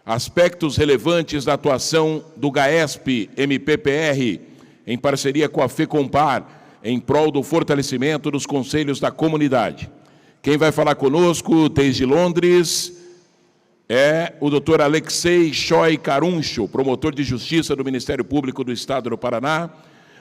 aspectos relevantes da atuação do GAESP-MPPR, em parceria com a FECOMPAR, em prol do fortalecimento dos conselhos da comunidade. Quem vai falar conosco desde Londres é o Dr. Alexei Choi Caruncho, promotor de justiça do Ministério Público do Estado do Paraná,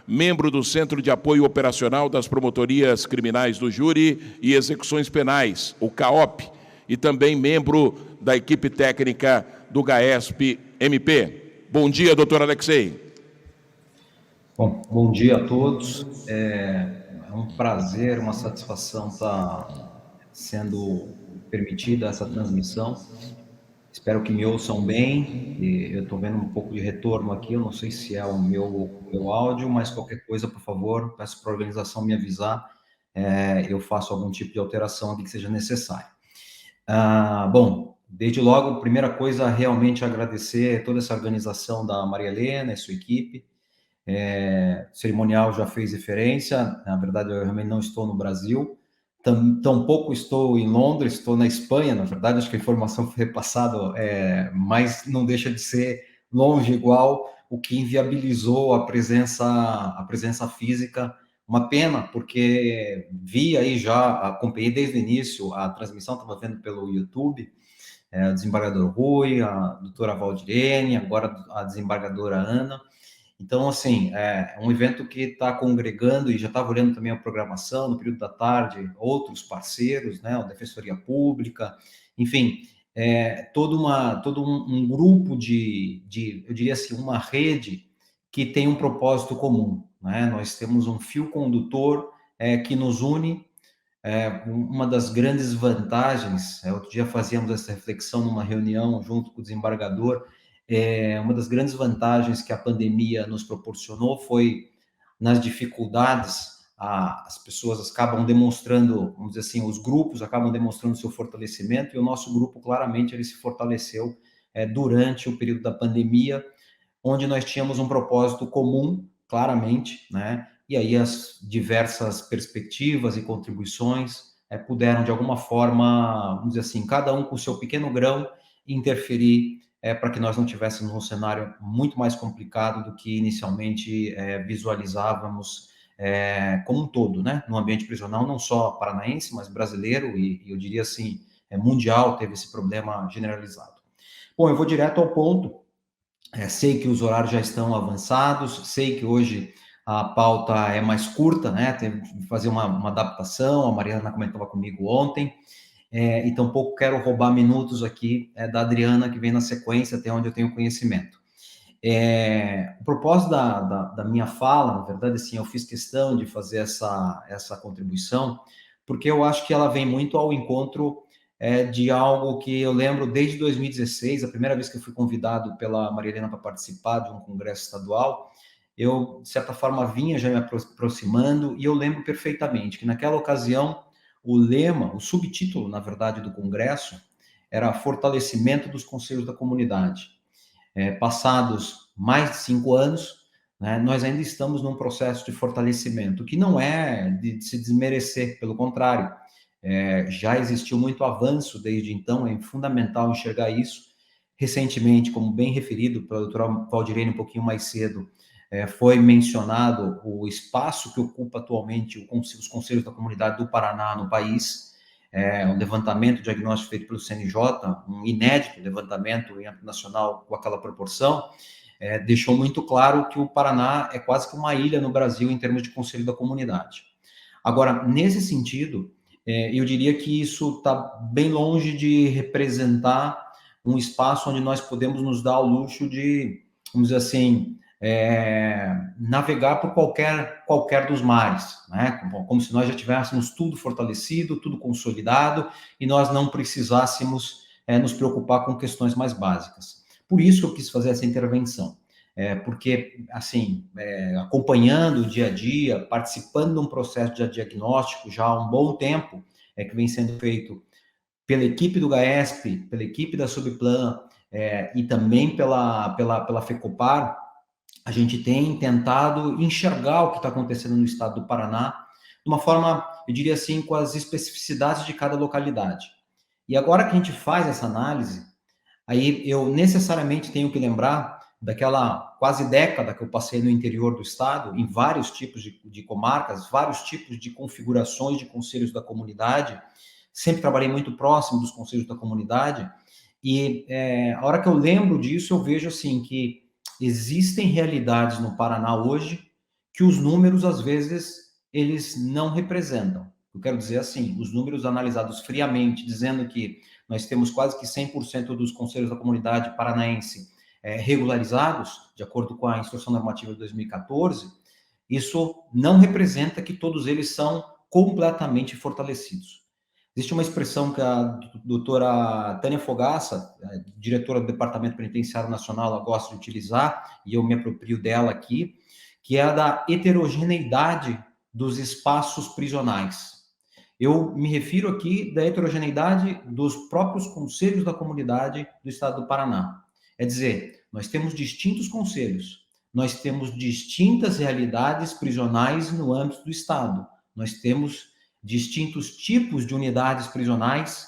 membro do Centro de Apoio Operacional das Promotorias Criminais do Júri e Execuções Penais, o CAOP, e também membro da equipe técnica do GAESP-MP. Bom dia, doutor Alexei. Bom dia a todos. É um prazer, uma satisfação estar sendo permitida essa transmissão. Espero que me ouçam bem. Eu estou vendo um pouco de retorno aqui, eu não sei se é o meu áudio, mas qualquer coisa, por favor, peço para a organização me avisar. Eu faço algum tipo de alteração aqui que seja necessário. Bom, desde logo, primeira coisa, realmente agradecer toda essa organização da Maria Helena e sua equipe. O cerimonial já fez referência, na verdade eu realmente não estou no Brasil, tampouco estou em Londres, estou na Espanha, na verdade acho que a informação foi repassada, mas não deixa de ser longe igual, o que inviabilizou a presença física. Uma pena, porque vi aí já, acompanhei desde o início a transmissão, estava vendo pelo YouTube, o desembargador Rui, a doutora Valdirene, agora a desembargadora Ana. Então, assim, é um evento que está congregando, e já estava olhando também a programação, no período da tarde, outros parceiros, né, a Defensoria Pública, enfim, todo um grupo eu diria assim, uma rede que tem um propósito comum, né? Nós temos um fio condutor que nos une. Uma das grandes vantagens, outro dia fazíamos essa reflexão numa reunião junto com o desembargador, uma das grandes vantagens que a pandemia nos proporcionou foi, nas dificuldades, as pessoas acabam demonstrando, vamos dizer assim, os grupos acabam demonstrando seu fortalecimento, e o nosso grupo, claramente, ele se fortaleceu durante o período da pandemia, onde nós tínhamos um propósito comum, claramente, né? E aí as diversas perspectivas e contribuições puderam, de alguma forma, vamos dizer assim, cada um com o seu pequeno grão, interferir para que nós não tivéssemos um cenário muito mais complicado do que inicialmente visualizávamos como um todo, né? No ambiente prisional, não só paranaense, mas brasileiro e eu diria assim, mundial, teve esse problema generalizado. Bom, eu vou direto ao ponto. Sei que os horários já estão avançados, sei que hoje a pauta é mais curta, né? Teve que fazer uma adaptação, a Mariana comentava comigo ontem, e tampouco quero roubar minutos aqui da Adriana, que vem na sequência, até onde eu tenho conhecimento. O propósito da minha fala, na verdade, assim, eu fiz questão de fazer essa contribuição, porque eu acho que ela vem muito ao encontro de algo que eu lembro desde 2016, a primeira vez que eu fui convidado pela Maria Helena para participar de um congresso estadual, eu, de certa forma, vinha já me aproximando, e eu lembro perfeitamente que naquela ocasião, o lema, o subtítulo, na verdade, do congresso, era Fortalecimento dos Conselhos da Comunidade. Passados mais de 5 anos, né, nós ainda estamos num processo de fortalecimento, que não é de se desmerecer, pelo contrário, já existiu muito avanço desde então, é fundamental enxergar isso. Recentemente, como bem referido pela doutora Valdirene um pouquinho mais cedo, foi mencionado o espaço que ocupa atualmente os Conselhos da Comunidade do Paraná no país, um levantamento diagnóstico feito pelo CNJ, um inédito levantamento em âmbito nacional com aquela proporção, deixou muito claro que o Paraná é quase que uma ilha no Brasil em termos de Conselho da Comunidade. Agora, nesse sentido, eu diria que isso está bem longe de representar um espaço onde nós podemos nos dar ao luxo de, vamos dizer assim, navegar por qualquer dos mares, né? Como se nós já tivéssemos tudo fortalecido, tudo consolidado, e nós não precisássemos nos preocupar com questões mais básicas. Por isso que eu quis fazer essa intervenção. Porque, assim, acompanhando o dia a dia, participando de um processo de diagnóstico já há um bom tempo, que vem sendo feito pela equipe do GAESP, pela equipe da Subplan, e também pela FECOPAR, a gente tem tentado enxergar o que está acontecendo no estado do Paraná de uma forma, eu diria assim, com as especificidades de cada localidade. E agora que a gente faz essa análise, Aí eu necessariamente tenho que lembrar daquela quase década que eu passei no interior do estado, em vários tipos de comarcas, vários tipos de configurações de conselhos da comunidade. Sempre trabalhei muito próximo dos conselhos da comunidade. E a hora que eu lembro disso, eu vejo assim que existem realidades no Paraná hoje que os números, às vezes, eles não representam. Eu quero dizer assim, os números analisados friamente, dizendo que nós temos quase que 100% dos conselhos da comunidade paranaense regularizados, de acordo com a Instrução Normativa de 2014, isso não representa que todos eles são completamente fortalecidos. Existe uma expressão que a doutora Tânia Fogaça, diretora do Departamento Penitenciário Nacional, ela gosta de utilizar, e eu me aproprio dela aqui, que é a da heterogeneidade dos espaços prisionais. Eu me refiro aqui da heterogeneidade dos próprios conselhos da comunidade do estado do Paraná. É dizer, nós temos distintos conselhos, nós temos distintas realidades prisionais no âmbito do estado, nós temos distintos tipos de unidades prisionais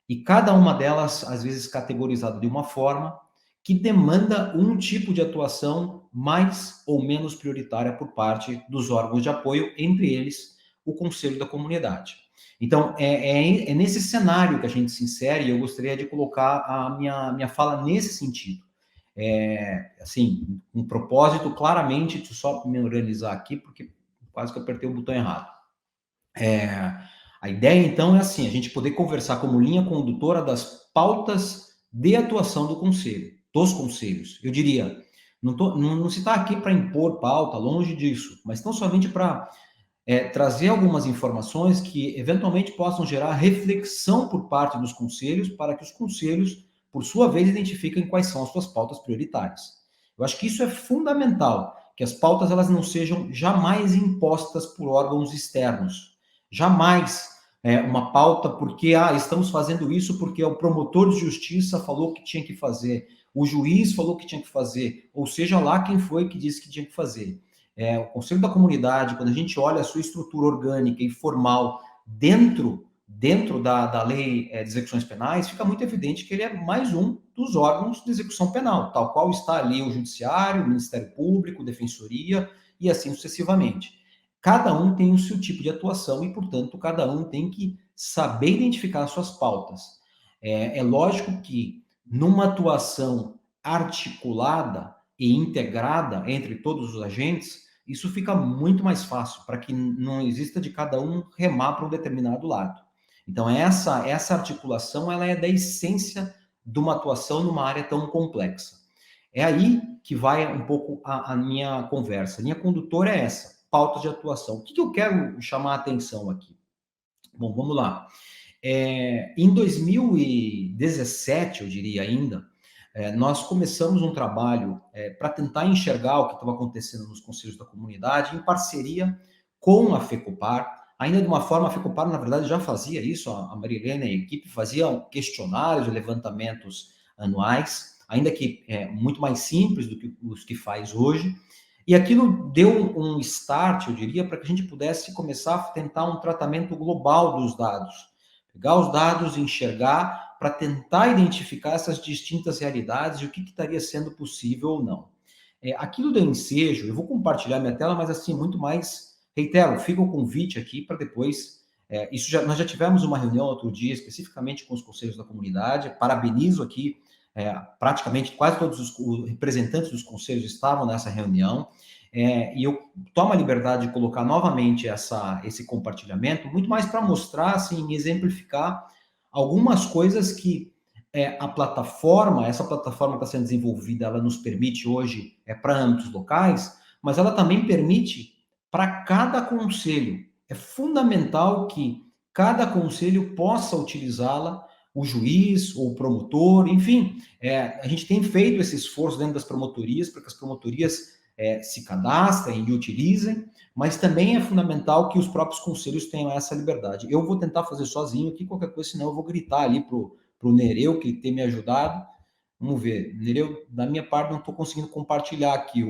e cada uma delas, às vezes, categorizada de uma forma que demanda um tipo de atuação mais ou menos prioritária por parte dos órgãos de apoio, entre eles o Conselho da Comunidade. Então, é nesse cenário que a gente se insere e eu gostaria de colocar a minha fala nesse sentido. Assim, um propósito claramente, deixa eu só me organizar aqui, porque quase que eu apertei o botão errado. A ideia, então, é assim, a gente poder conversar como linha condutora das pautas de atuação do Conselho, dos conselhos. Eu diria, não se está aqui para impor pauta, longe disso, mas tão somente para trazer algumas informações que eventualmente possam gerar reflexão por parte dos conselhos, para que os conselhos, por sua vez, identifiquem quais são as suas pautas prioritárias. Eu acho que isso é fundamental, que as pautas elas não sejam jamais impostas por órgãos externos. Jamais uma pauta porque estamos fazendo isso porque o promotor de justiça falou que tinha que fazer, o juiz falou que tinha que fazer, ou seja lá quem foi que disse que tinha que fazer. O Conselho da Comunidade, quando a gente olha a sua estrutura orgânica e formal dentro da lei de execuções penais, fica muito evidente que ele é mais um dos órgãos de execução penal, tal qual está ali o Judiciário, o Ministério Público, Defensoria e assim sucessivamente. Cada um tem o seu tipo de atuação e, portanto, cada um tem que saber identificar as suas pautas. É lógico que numa atuação articulada e integrada entre todos os agentes, isso fica muito mais fácil, para que não exista de cada um remar para um determinado lado. Então, essa articulação ela é da essência de uma atuação numa área tão complexa. É aí que vai um pouco a minha conversa. A linha condutora é essa, pautas de atuação. O que eu quero chamar a atenção aqui? Bom, vamos lá. Em 2017, eu diria ainda, nós começamos um trabalho para tentar enxergar o que estava acontecendo nos conselhos da comunidade, em parceria com a FECOPAR, ainda de uma forma, a FECOPAR, na verdade, já fazia isso, a Marilene e a equipe faziam questionários e levantamentos anuais, ainda que muito mais simples do que os que faz hoje, e aquilo deu um start, eu diria, para que a gente pudesse começar a tentar um tratamento global dos dados, pegar os dados e enxergar para tentar identificar essas distintas realidades e o que estaria sendo possível ou não. Aquilo do ensejo, eu vou compartilhar minha tela, mas assim, muito mais, reitero, fica o convite aqui para depois, nós já tivemos uma reunião outro dia, especificamente com os conselhos da comunidade, parabenizo aqui, praticamente quase todos os representantes dos conselhos estavam nessa reunião, e eu tomo a liberdade de colocar novamente esse compartilhamento, muito mais para mostrar, assim, exemplificar algumas coisas que essa plataforma que está sendo desenvolvida, ela nos permite hoje para âmbitos locais, mas ela também permite para cada conselho. É fundamental que cada conselho possa utilizá-la, o juiz ou o promotor, enfim, a gente tem feito esse esforço dentro das promotorias para que as promotorias se cadastrem e utilizem, mas também é fundamental que os próprios conselhos tenham essa liberdade. Eu vou tentar fazer sozinho aqui, qualquer coisa, senão eu vou gritar ali pro Nereu, que tem me ajudado. Vamos ver. Nereu, da minha parte, não estou conseguindo compartilhar aqui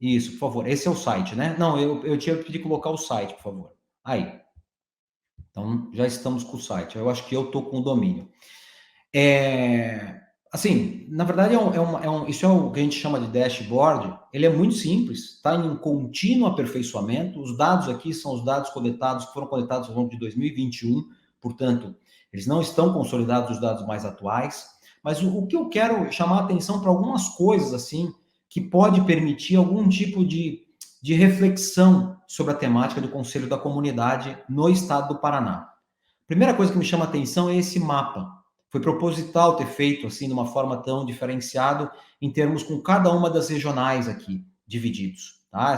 Isso, por favor. Esse é o site, né? Não, eu tinha que pedir colocar o site, por favor. Aí. Então, já estamos com o site. Eu acho que eu estou com o domínio. Assim, na verdade, isso é o que a gente chama de dashboard. Ele é muito simples, está em contínuo aperfeiçoamento. Os dados aqui são os dados coletados, que foram coletados ao longo de 2021, portanto, eles não estão consolidados os dados mais atuais. Mas o que eu quero chamar a atenção para algumas coisas, assim, que pode permitir algum tipo de reflexão sobre a temática do Conselho da Comunidade no estado do Paraná. Primeira coisa que me chama a atenção é esse mapa. Foi proposital ter feito assim de uma forma tão diferenciada em termos com cada uma das regionais aqui divididos, tá?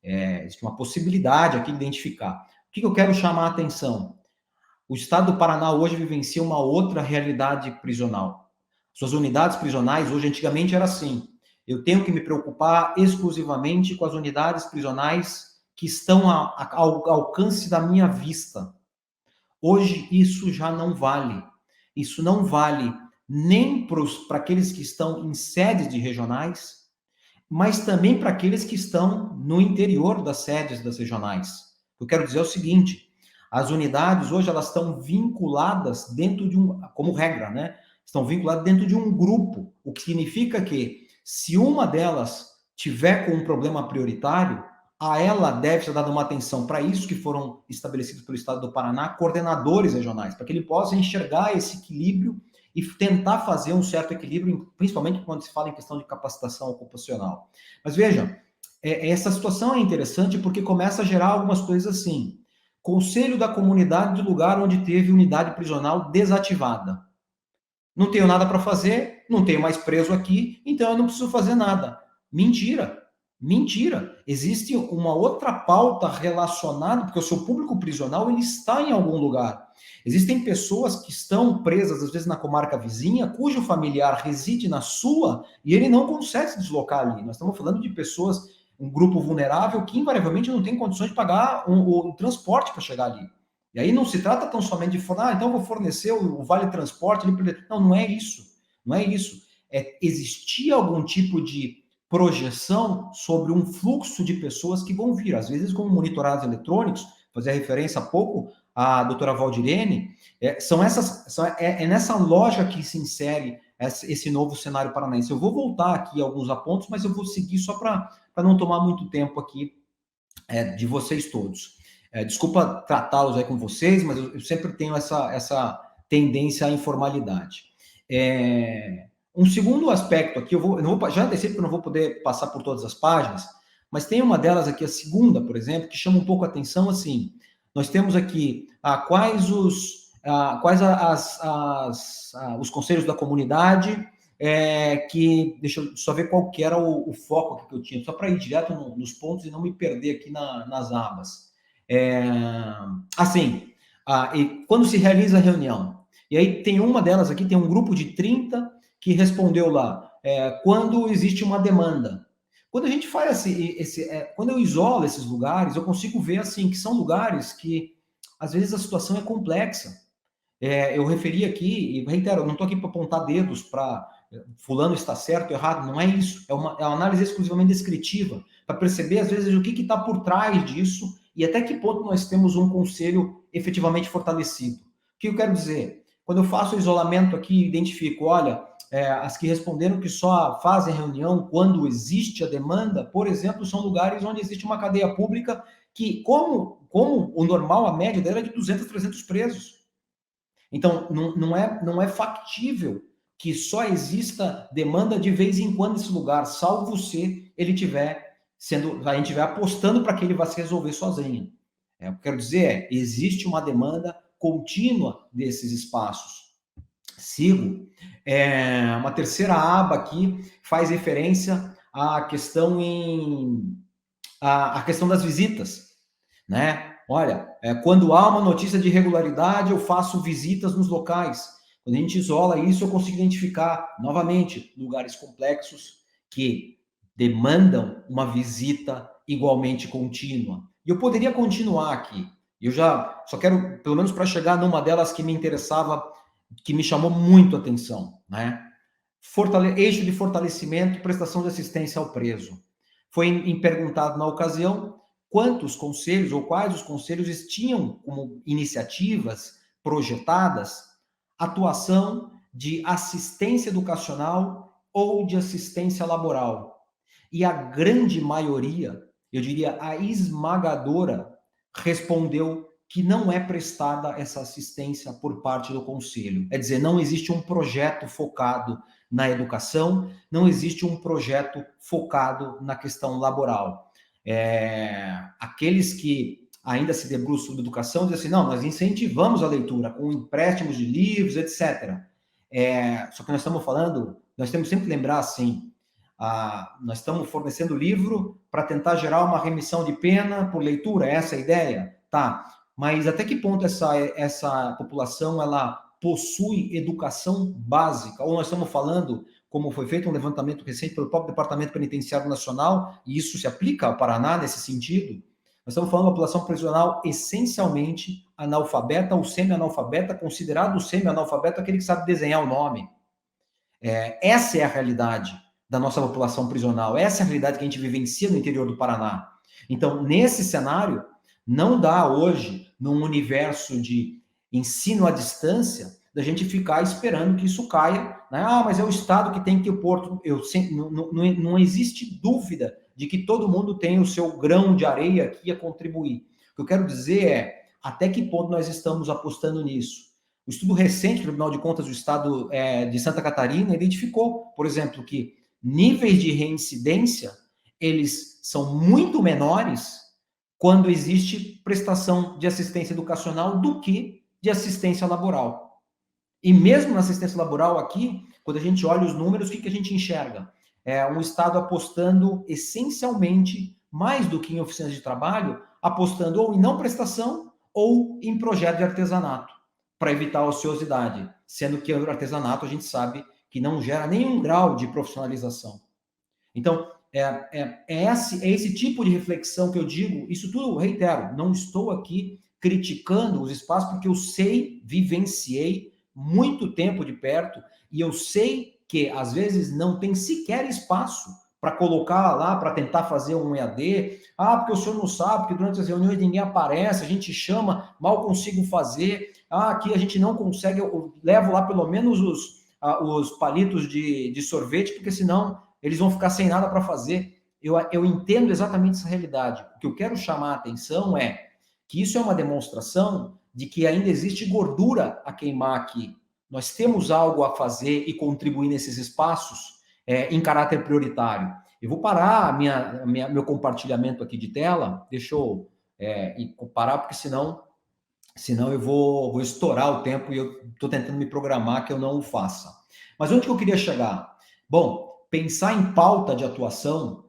Existe uma possibilidade aqui de identificar. O que eu quero chamar a atenção? O estado do Paraná hoje vivencia uma outra realidade prisional. Suas unidades prisionais hoje, antigamente era assim. Eu tenho que me preocupar exclusivamente com as unidades prisionais que estão ao alcance da minha vista. Hoje isso já não vale. Isso não vale nem para aqueles que estão em sedes de regionais, mas também para aqueles que estão no interior das sedes das regionais. Eu quero dizer o seguinte: as unidades hoje elas estão vinculadas dentro de como regra, né? Estão vinculadas dentro de um grupo, o que significa que se uma delas tiver com um problema prioritário, a ela deve ser dada uma atenção para isso, que foram estabelecidos pelo Estado do Paraná, coordenadores regionais, para que ele possa enxergar esse equilíbrio e tentar fazer um certo equilíbrio, principalmente quando se fala em questão de capacitação ocupacional. Mas veja, essa situação é interessante porque começa a gerar algumas coisas assim. Conselho da comunidade do lugar onde teve unidade prisional desativada. Não tenho nada para fazer, não tenho mais preso aqui, então eu não preciso fazer nada. Mentira. Mentira. Existe uma outra pauta relacionada, porque o seu público prisional ele está em algum lugar. Existem pessoas que estão presas, às vezes, na comarca vizinha, cujo familiar reside na sua e ele não consegue se deslocar ali. Nós estamos falando de pessoas, um grupo vulnerável que invariavelmente não tem condições de pagar o transporte para chegar ali. E aí não se trata tão somente de falar, então vou fornecer o vale transporte. Não, não é isso. Não é isso. Existir algum tipo de projeção sobre um fluxo de pessoas que vão vir, às vezes com monitorados eletrônicos, fazer referência há pouco à doutora Valdirene, é nessa lógica que se insere esse novo cenário paranaense. Eu vou voltar aqui a alguns apontos, mas eu vou seguir só para não tomar muito tempo aqui de vocês todos. Desculpa tratá-los aí com vocês, mas eu sempre tenho essa tendência à informalidade. Um segundo aspecto aqui, já antecipo que eu não vou poder passar por todas as páginas, mas tem uma delas aqui, a segunda, por exemplo, que chama um pouco a atenção, assim, nós temos aqui quais os conselhos da comunidade, deixa eu só ver qual que era o foco aqui que eu tinha, só para ir direto nos pontos e não me perder aqui nas abas. E quando se realiza a reunião, e aí tem uma delas aqui, tem um grupo de 30 que respondeu lá, quando existe uma demanda. Quando a gente faz quando eu isolo esses lugares, eu consigo ver assim que são lugares que às vezes a situação é complexa. Eu referi aqui, e reitero, eu não estou aqui para apontar dedos para fulano está certo ou errado, não é isso. É uma análise exclusivamente descritiva, para perceber às vezes o que está por trás disso e até que ponto nós temos um conselho efetivamente fortalecido. O que eu quero dizer? Quando eu faço o isolamento aqui, identifico, olha, as que responderam que só fazem reunião quando existe a demanda, por exemplo, são lugares onde existe uma cadeia pública que, como o normal, a média dela é de 200, 300 presos. Então, não é factível que só exista demanda de vez em quando nesse lugar, salvo se ele a gente estiver apostando para que ele vá se resolver sozinho. O que eu quero dizer existe uma demanda contínua desses espaços. Sigo. Uma terceira aba aqui faz referência à questão a questão das visitas, né? Olha, quando há uma notícia de irregularidade, eu faço visitas nos locais. Quando a gente isola isso, eu consigo identificar, novamente, lugares complexos que demandam uma visita igualmente contínua. E eu poderia continuar aqui. Eu já só quero, pelo menos para chegar numa delas que me interessava, que me chamou muito a atenção, né? Eixo de fortalecimento e prestação de assistência ao preso. Foi perguntado na ocasião quantos conselhos ou quais os conselhos tinham como iniciativas projetadas atuação de assistência educacional ou de assistência laboral. E a grande maioria, eu diria a esmagadora, respondeu que não é prestada essa assistência por parte do conselho. É dizer, não existe um projeto focado na educação, não existe um projeto focado na questão laboral. Aqueles que ainda se debruçam sobre educação dizem assim, não, nós incentivamos a leitura com empréstimos de livros, etc. Só que nós estamos falando, nós temos sempre que lembrar assim, nós estamos fornecendo livro para tentar gerar uma remissão de pena por leitura, essa é a ideia? Tá, mas até que ponto essa população ela possui educação básica? Ou nós estamos falando, como foi feito um levantamento recente pelo próprio Departamento Penitenciário Nacional, e isso se aplica ao Paraná nesse sentido, nós estamos falando da população prisional essencialmente analfabeta ou semi-analfabeta, considerado semi-analfabeto aquele que sabe desenhar o nome. Essa é a realidade da nossa população prisional, essa é a realidade que a gente vivencia no interior do Paraná. Então, nesse cenário, não dá hoje, num universo de ensino à distância, da gente ficar esperando que isso caia, né? Mas é o Estado que tem que pôr. Não existe dúvida de que todo mundo tem o seu grão de areia aqui a contribuir. O que eu quero dizer é até que ponto nós estamos apostando nisso. O estudo recente do Tribunal de Contas do Estado de Santa Catarina identificou, por exemplo, que níveis de reincidência, eles são muito menores quando existe prestação de assistência educacional do que de assistência laboral. E mesmo na assistência laboral aqui, quando a gente olha os números, o que a gente enxerga? Um Estado apostando essencialmente, mais do que em oficinas de trabalho, apostando ou em não prestação ou em projeto de artesanato, para evitar a ociosidade, sendo que o artesanato a gente sabe que não gera nenhum grau de profissionalização. Então, esse tipo de reflexão que eu digo, isso tudo, reitero, não estou aqui criticando os espaços, porque eu sei, vivenciei muito tempo de perto, e eu sei que, às vezes, não tem sequer espaço para colocar lá, para tentar fazer um EAD, porque o senhor não sabe, porque durante as reuniões ninguém aparece, a gente chama, mal consigo fazer, aqui a gente não consegue, eu levo lá pelo menos os palitos de sorvete, porque senão eles vão ficar sem nada para fazer. Eu entendo exatamente essa realidade. O que eu quero chamar a atenção é que isso é uma demonstração de que ainda existe gordura a queimar aqui. Nós temos algo a fazer e contribuir nesses espaços em caráter prioritário. Eu vou parar meu compartilhamento aqui de tela, deixa eu parar, porque senão eu vou estourar o tempo e eu estou tentando me programar que eu não o faça. Mas onde que eu queria chegar? Bom, pensar em pauta de atuação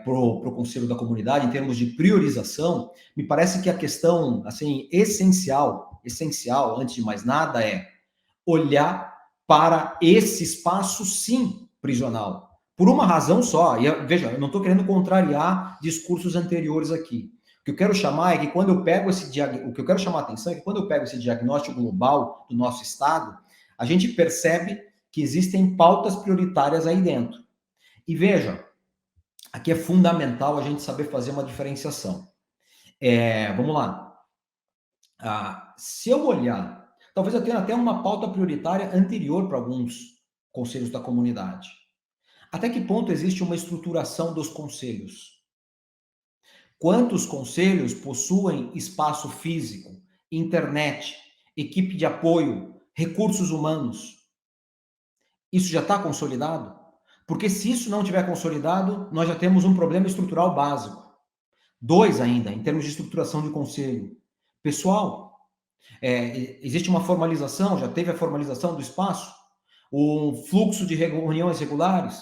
para o Conselho da Comunidade, em termos de priorização, me parece que a questão assim, essencial, antes de mais nada, é olhar para esse espaço, sim, prisional. Por uma razão só, e veja, eu não estou querendo contrariar discursos anteriores aqui. O que eu quero chamar é que quando eu pego o que eu quero chamar a atenção é que quando eu pego esse diagnóstico global do nosso Estado, a gente percebe que existem pautas prioritárias aí dentro. E veja, aqui é fundamental a gente saber fazer uma diferenciação. Vamos lá. Se eu olhar, talvez eu tenha até uma pauta prioritária anterior para alguns conselhos da comunidade. Até que ponto existe uma estruturação dos conselhos? Quantos conselhos possuem espaço físico, internet, equipe de apoio, recursos humanos? Isso já está consolidado? Porque se isso não estiver consolidado, nós já temos um problema estrutural básico. 2 ainda, em termos de estruturação de conselho. Pessoal, existe uma formalização, já teve a formalização do espaço? O fluxo de reuniões regulares?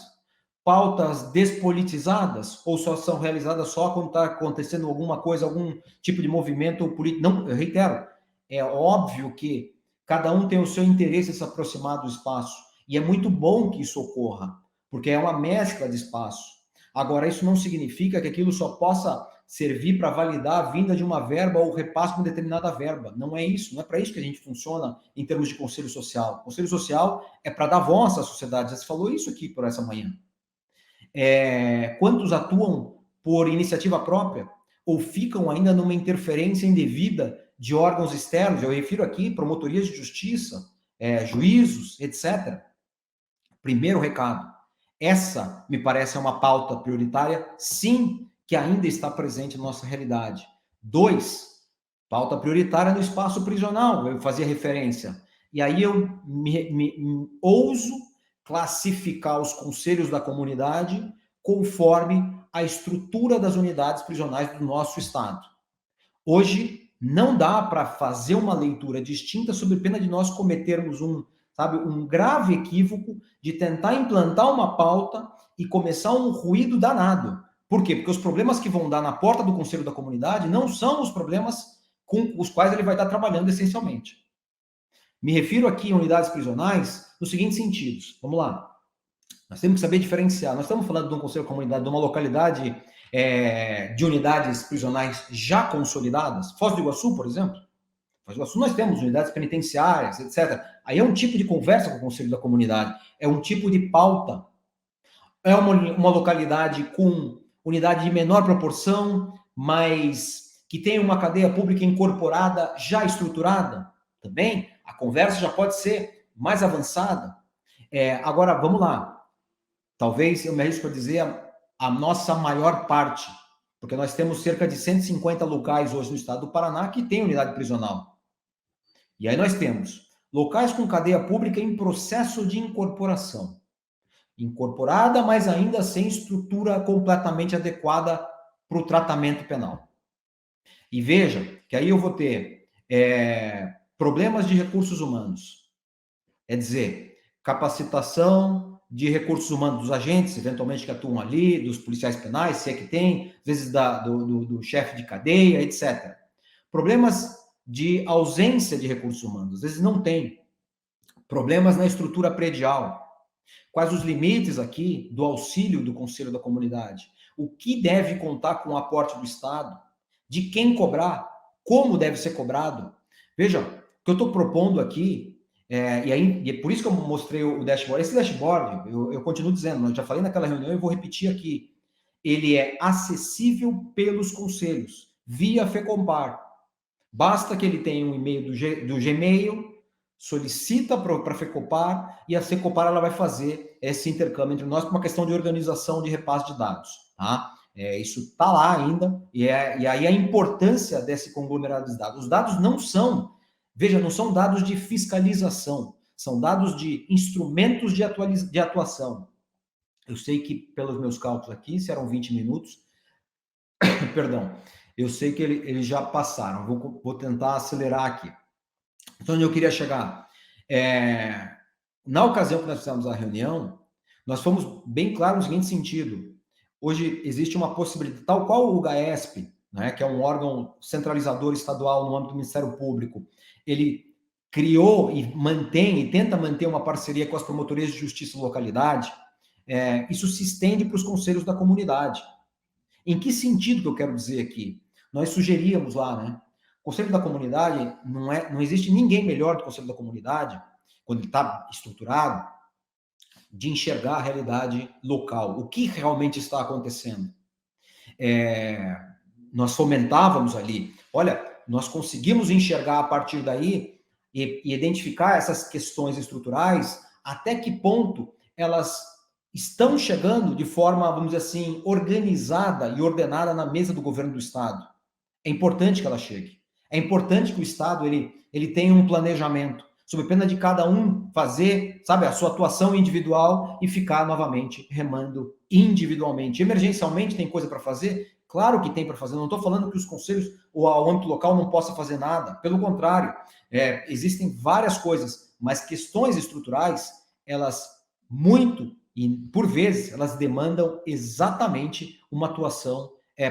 Pautas despolitizadas? Ou só são realizadas só quando está acontecendo alguma coisa, algum tipo de movimento político? Não, eu reitero, é óbvio que cada um tem o seu interesse em se aproximar do espaço. E é muito bom que isso ocorra, porque é uma mescla de espaço. Agora, isso não significa que aquilo só possa servir para validar a vinda de uma verba ou repasse de uma determinada verba. Não é isso, não é para isso que a gente funciona em termos de conselho social. O conselho social é para dar voz à sociedade. Já se falou isso aqui por essa manhã. Quantos atuam por iniciativa própria ou ficam ainda numa interferência indevida de órgãos externos? Eu refiro aqui promotorias de justiça, juízos, etc. Primeiro recado, essa me parece uma pauta prioritária, sim, que ainda está presente na nossa realidade. 2, pauta prioritária no espaço prisional, eu fazia referência. E aí eu me ouso classificar os conselhos da comunidade conforme a estrutura das unidades prisionais do nosso Estado. Hoje, não dá para fazer uma leitura distinta sob pena de nós cometermos um grave equívoco de tentar implantar uma pauta e começar um ruído danado. Por quê? Porque os problemas que vão dar na porta do Conselho da Comunidade não são os problemas com os quais ele vai estar trabalhando essencialmente. Me refiro aqui a unidades prisionais nos seguintes sentidos. Vamos lá. Nós temos que saber diferenciar. Nós estamos falando de um conselho de comunidade, de uma localidade de unidades prisionais já consolidadas. Foz do Iguaçu, por exemplo. Foz do Iguaçu nós temos unidades penitenciárias, etc. Aí é um tipo de conversa com o conselho da comunidade. É um tipo de pauta. É uma localidade com unidade de menor proporção, mas que tem uma cadeia pública incorporada, já estruturada. Também a conversa já pode ser mais avançada. Agora, vamos lá. Talvez eu me arrisco a dizer a nossa maior parte, porque nós temos cerca de 150 locais hoje no estado do Paraná que tem unidade prisional. E aí nós temos locais com cadeia pública em processo de incorporação. Incorporada, mas ainda sem estrutura completamente adequada para o tratamento penal. E veja que aí eu vou ter problemas de recursos humanos. É dizer, capacitação de recursos humanos dos agentes, eventualmente que atuam ali, dos policiais penais, se é que tem, às vezes do chefe de cadeia, etc. Problemas de ausência de recursos humanos, às vezes não tem. Problemas na estrutura predial. Quais os limites aqui do auxílio do Conselho da Comunidade? O que deve contar com o aporte do Estado? De quem cobrar? Como deve ser cobrado? Veja, o que eu estou propondo aqui, e é por isso que eu mostrei o dashboard. Esse dashboard, eu continuo dizendo, eu já falei naquela reunião e vou repetir aqui. Ele é acessível pelos conselhos, via FECOMPAR. Basta que ele tenha um e-mail do Gmail, solicita para a FECOMPAR e a FECOMPAR ela vai fazer esse intercâmbio entre nós por uma questão de organização de repasse de dados. Tá? Isso está lá ainda, e aí a importância desse conglomerado de dados. Os dados não são dados de fiscalização, são dados de instrumentos de atuação. Eu sei que, pelos meus cálculos aqui, se eram 20 minutos, perdão, eu sei que eles já passaram, vou tentar acelerar aqui. Então, onde eu queria chegar? Na ocasião que nós fizemos a reunião, nós fomos bem claros no seguinte sentido. Hoje existe uma possibilidade, tal qual o GAESP, né, que é um órgão centralizador estadual no âmbito do Ministério Público, ele criou e mantém, e tenta manter uma parceria com as promotorias de justiça localidade, isso se estende para os conselhos da comunidade. Em que sentido que eu quero dizer aqui? Nós sugeríamos lá, né? O Conselho da Comunidade, não existe ninguém melhor do Conselho da Comunidade, quando ele está estruturado, de enxergar a realidade local, o que realmente está acontecendo. Nós fomentávamos ali, olha, nós conseguimos enxergar a partir daí e identificar essas questões estruturais, até que ponto elas estão chegando de forma, vamos dizer assim, organizada e ordenada na mesa do governo do Estado. É importante que ela chegue. É importante que o Estado ele tenha um planejamento, sob pena de cada um fazer, sabe, a sua atuação individual e ficar novamente remando individualmente. Emergencialmente tem coisa para fazer? Claro que tem para fazer. Não estou falando que os conselhos ou o âmbito local não possa fazer nada. Pelo contrário, existem várias coisas, mas questões estruturais, elas muito e por vezes elas demandam exatamente uma atuação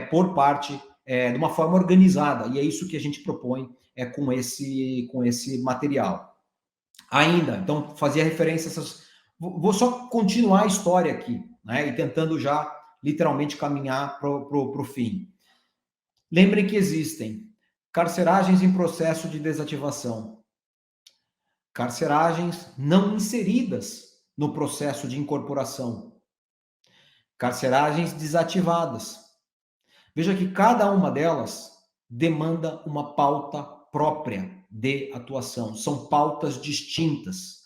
por parte de uma forma organizada, e é isso que a gente propõe com esse material. Ainda, então, fazia referência a essas... Vou só continuar a história aqui, né, e tentando já, literalmente, caminhar para o fim. Lembrem que existem carceragens em processo de desativação, carceragens não inseridas no processo de incorporação, carceragens desativadas. Veja que cada uma delas demanda uma pauta própria, de atuação, são pautas distintas.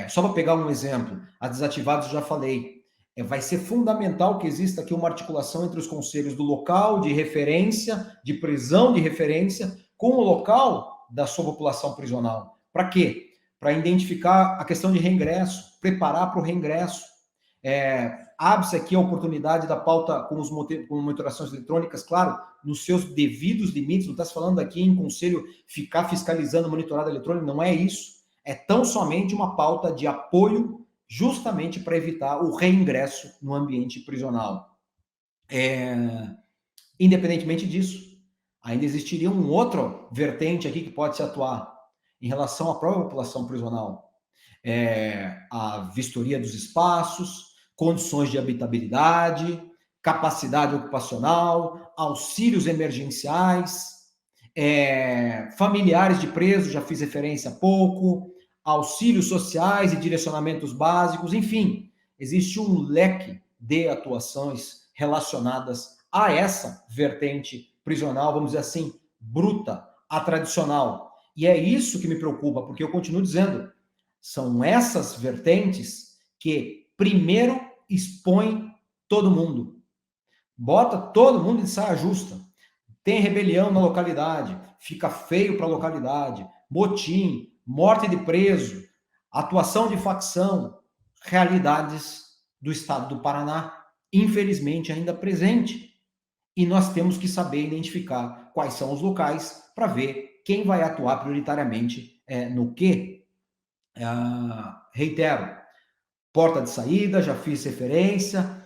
Só para pegar um exemplo, a desativados já falei, vai ser fundamental que exista aqui uma articulação entre os conselhos do local de referência, de prisão de referência, com o local da sua população prisional. Para quê? Para identificar a questão de reingresso, preparar para o reingresso. Abre-se aqui a oportunidade da pauta com monitorações eletrônicas, claro, nos seus devidos limites, não está se falando aqui em conselho ficar fiscalizando monitorado eletrônico, não é isso. É tão somente uma pauta de apoio justamente para evitar o reingresso no ambiente prisional. Independentemente disso, ainda existiria um outro vertente aqui que pode se atuar em relação à própria população prisional. A vistoria dos espaços, condições de habitabilidade, capacidade ocupacional, auxílios emergenciais, familiares de presos, já fiz referência há pouco, auxílios sociais e direcionamentos básicos, enfim, existe um leque de atuações relacionadas a essa vertente prisional, vamos dizer assim, bruta, a tradicional. E é isso que me preocupa, porque eu continuo dizendo, são essas vertentes que primeiro expõem todo mundo. Bota todo mundo de saia justa. Tem rebelião na localidade, fica feio para a localidade, motim, morte de preso, atuação de facção, realidades do estado do Paraná, infelizmente ainda presente. E nós temos que saber identificar quais são os locais para ver quem vai atuar prioritariamente no quê. Reitero, porta de saída, já fiz referência.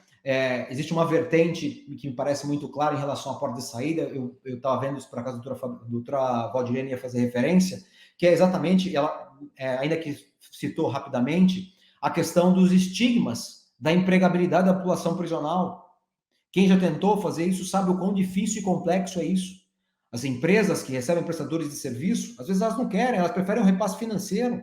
Existe uma vertente que me parece muito clara em relação à porta de saída. Eu estava vendo isso, por acaso, a doutora Valdirene ia fazer referência, que é exatamente, ela, ainda que citou rapidamente, a questão dos estigmas da empregabilidade da população prisional. Quem já tentou fazer isso sabe o quão difícil e complexo é isso. As empresas que recebem prestadores de serviço, às vezes elas não querem, elas preferem um repasse financeiro.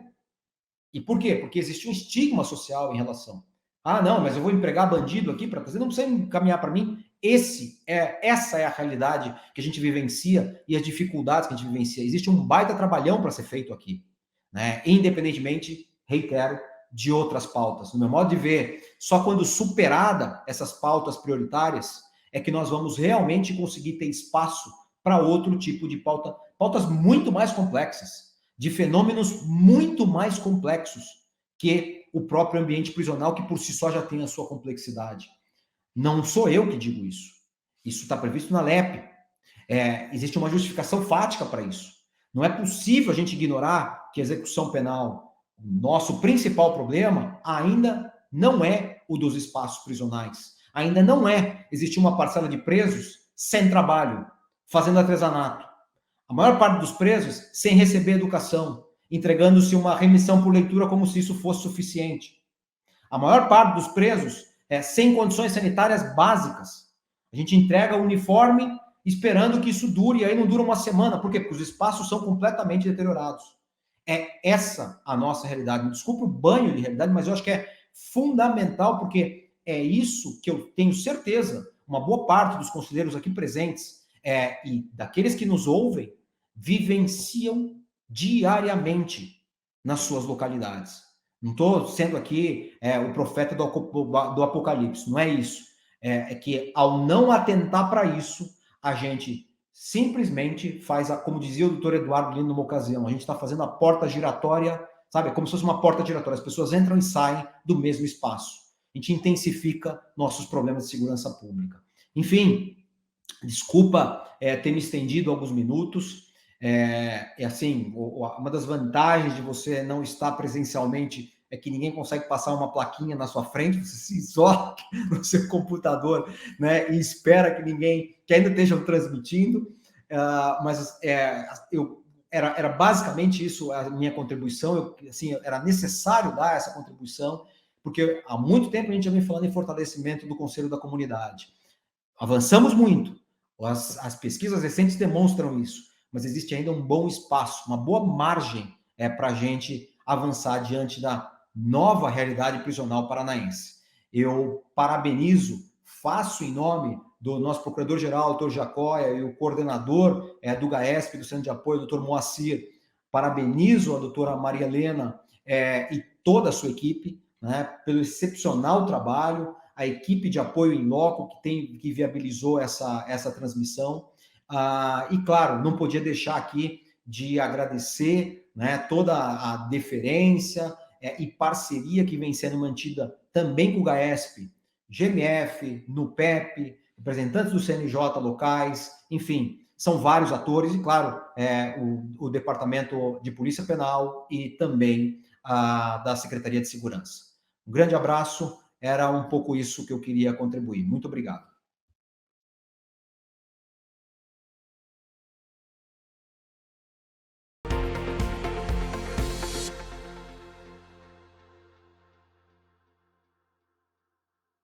E por quê? Porque existe um estigma social em relação. Não, mas eu vou empregar bandido aqui para fazer, não precisa encaminhar para mim. Essa é a realidade que a gente vivencia e as dificuldades que a gente vivencia. Existe um baita trabalhão para ser feito aqui, né? Independentemente, reitero, de outras pautas. No meu modo de ver, só quando superada essas pautas prioritárias é que nós vamos realmente conseguir ter espaço para outro tipo de pauta, pautas muito mais complexas, de fenômenos muito mais complexos que o próprio ambiente prisional, que por si só já tem a sua complexidade. Não sou eu que digo isso. Isso está previsto na LEP. Existe uma justificação fática para isso. Não é possível a gente ignorar que a execução penal, o nosso principal problema, ainda não é o dos espaços prisionais. Ainda não existe uma parcela de presos sem trabalho, fazendo artesanato. A maior parte dos presos sem receber educação, entregando-se uma remissão por leitura como se isso fosse suficiente. A maior parte dos presos sem condições sanitárias básicas. A gente entrega o uniforme esperando que isso dure, e aí não dura uma semana. Por quê? Porque os espaços são completamente deteriorados. É essa a nossa realidade. Me desculpe o banho de realidade, mas eu acho que é fundamental, porque é isso que eu tenho certeza, uma boa parte dos conselheiros aqui presentes e daqueles que nos ouvem, vivenciam diariamente nas suas localidades. Não estou sendo aqui o profeta do Apocalipse, não é isso. É que ao não atentar para isso, a gente simplesmente faz, como dizia o doutor Eduardo Lino numa ocasião, a gente está fazendo a porta giratória, sabe? É como se fosse uma porta giratória, as pessoas entram e saem do mesmo espaço. A gente intensifica nossos problemas de segurança pública. Enfim, desculpa ter me estendido alguns minutos. Assim, uma das vantagens de você não estar presencialmente é que ninguém consegue passar uma plaquinha na sua frente, você se isola no seu computador, né, e espera que ainda estejam transmitindo, mas era basicamente isso a minha contribuição. Assim, era necessário dar essa contribuição, porque há muito tempo a gente já vem falando em fortalecimento do Conselho da Comunidade. Avançamos muito, as pesquisas recentes demonstram isso, mas existe ainda um bom espaço, uma boa margem para a gente avançar diante da nova realidade prisional paranaense. Eu parabenizo, faço em nome do nosso procurador-geral, doutor Jacóia, e o coordenador do GAESP, do Centro de Apoio, doutor Moacir, Parabenizo a doutora Maria Helena e toda a sua equipe, né, pelo excepcional trabalho, a equipe de apoio em loco que viabilizou essa transmissão. E, claro, não podia deixar aqui de agradecer, né, toda a deferência e parceria que vem sendo mantida também com o GAESP, GMF, NUPEP, representantes do CNJ locais, enfim, são vários atores, e, claro, o Departamento de Polícia Penal e também da Secretaria de Segurança. Um grande abraço, era um pouco isso que eu queria contribuir. Muito obrigado.